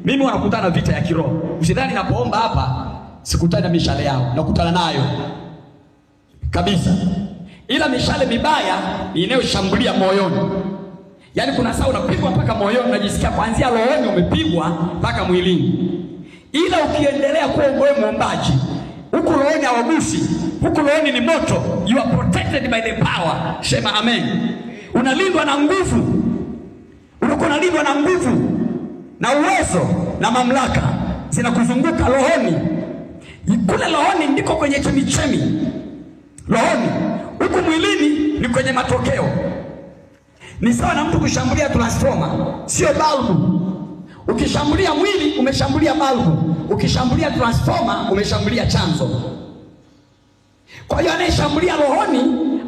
Mimi wanakutana vita ya kiroho. Usidhani napoomba hapa sikutana mishale yao, nakutana nayo kabisa. Ila mishale mibaya inayoshambulia moyoni. Yaani kuna saa unapigwa mpaka moyoni, unajisikia kuanzia rohoni umepigwa mpaka mwilini. Ila ukiendelea kuwa wewe muombaji, huku rohoni hawagusi, huku rohoni ni moto. You are protected by the power. Sema amen. Unalindwa na nguvu. Unakuwa unalindwa na nguvu na uwezo na mamlaka zinakuzunguka rohoni. Kule rohoni ndiko kwenye chemichemi. Rohoni. Huku mwilini ni kwenye matokeo. Ni sawa na mtu kushambulia transformer, sio balbu. Ukishambulia mwili umeshambulia balbu, ukishambulia transformer umeshambulia chanzo. Kwa hiyo anayeshambulia rohoni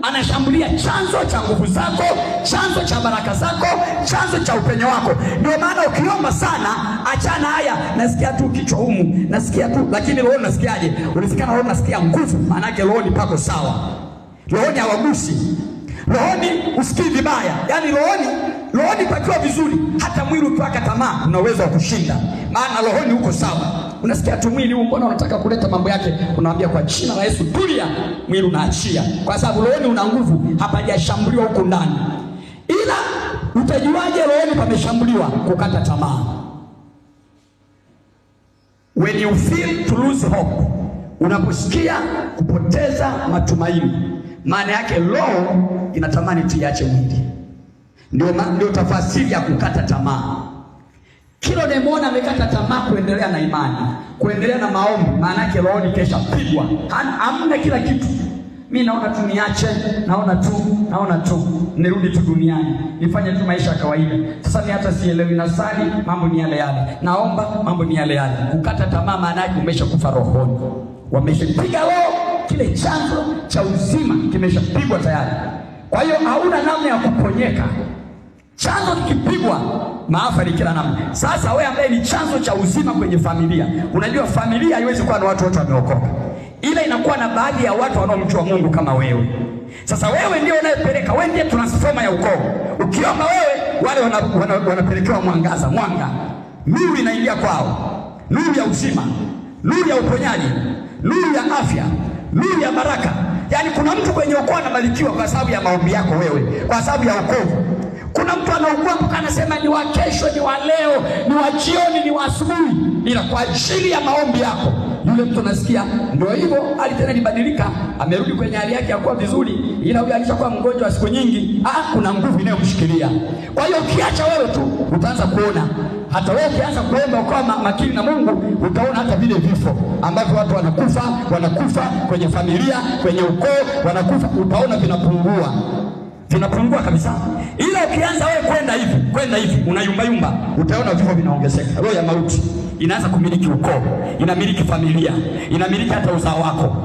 anashambulia chanzo cha nguvu zako, chanzo cha baraka zako, chanzo cha upenyo wako. Ndio maana ukiomba sana, achana haya nasikia tu kichwa humu, nasikia tu, lakini rohoni nasikiaje? Unafikana rohoni nasikia nguvu, maana yake rohoni pako sawa. Rohoni hawagusi. Rohoni usikii vibaya. Yaani rohoni pakiwa vizuri, hata mwili ukiwaka tamaa una uwezo wa kushinda. Maana rohoni uko sawa. Unasikia tu mwili huu mbona unataka kuleta mambo yake, unaambia kwa jina la Yesu tulia, mwili unaachia. Kwa sababu rohoni una nguvu, hapajashambuliwa huko ndani. Ila utajuaje rohoni pameshambuliwa? Kukata tamaa. When you feel to lose hope, unaposikia kupoteza matumaini, maana yake roho inatamani tuiache mwili. Ndio tafasiri ya kukata tamaa. Kila unayemwona amekata tamaa kuendelea na imani, kuendelea na maombi, maana yake rohoni kesha pigwa. Hamna kila kitu. Mimi naona tu niache, naona tu nirudi tu duniani, nifanye tu maisha ya kawaida. Sasa ni hata sielewi, nasali mambo ni yale yale, naomba mambo ni yale yale. Kukata tamaa maana yake umeshakufa rohoni. Wameshapiga roho, kile chanzo cha uzima kimeshapigwa tayari. Kwa hiyo hauna namna ya kuponyeka. Chanzo kikipigwa, maafa ni kila namna. Sasa wewe ambaye ni chanzo cha uzima kwenye familia, unajua familia haiwezi kuwa na watu wote wameokoka. Ila inakuwa na baadhi ya watu wanaomjua Mungu kama wewe. Sasa wewe ndio unayepeleka, wewe ndiye transformer ya ukoo. Ukiomba wewe, wale wanapelekewa mwangaza, mwanga. Nuru inaingia kwao. Nuru ya uzima, nuru ya uponyaji, nuru ya afya, nuru ya baraka. Yaani kuna mtu kwenye ukoo anabarikiwa kwa sababu ya maombi yako wewe, kwa sababu ya wokovu. Kuna mtu anaugua mpaka anasema ni wa kesho, ni wa leo, ni wa jioni, ni wa asubuhi, ila kwa ajili ya maombi yako. Yule mtu anasikia ndio hivyo, alitena libadilika, amerudi kwenye hali yake ya kuwa vizuri, ila huyo alishakuwa mgonjwa siku nyingi. Kuna nguvu inayomshikilia. Kwa hiyo ukiacha wewe tu, utaanza kuona. Hata wewe ukianza kuomba ukawa makini na Mungu, utaona hata vile vifo ambavyo watu wanakufa kwenye familia, kwenye ukoo, wanakufa, utaona vinapungua kabisa. Ila ukianza wewe kwenda hivi, unayumba, utaona vifo vinaongezeka. Roho ya mauti inaanza kumiliki ukoo, inamiliki familia, inamiliki hata uzao wako.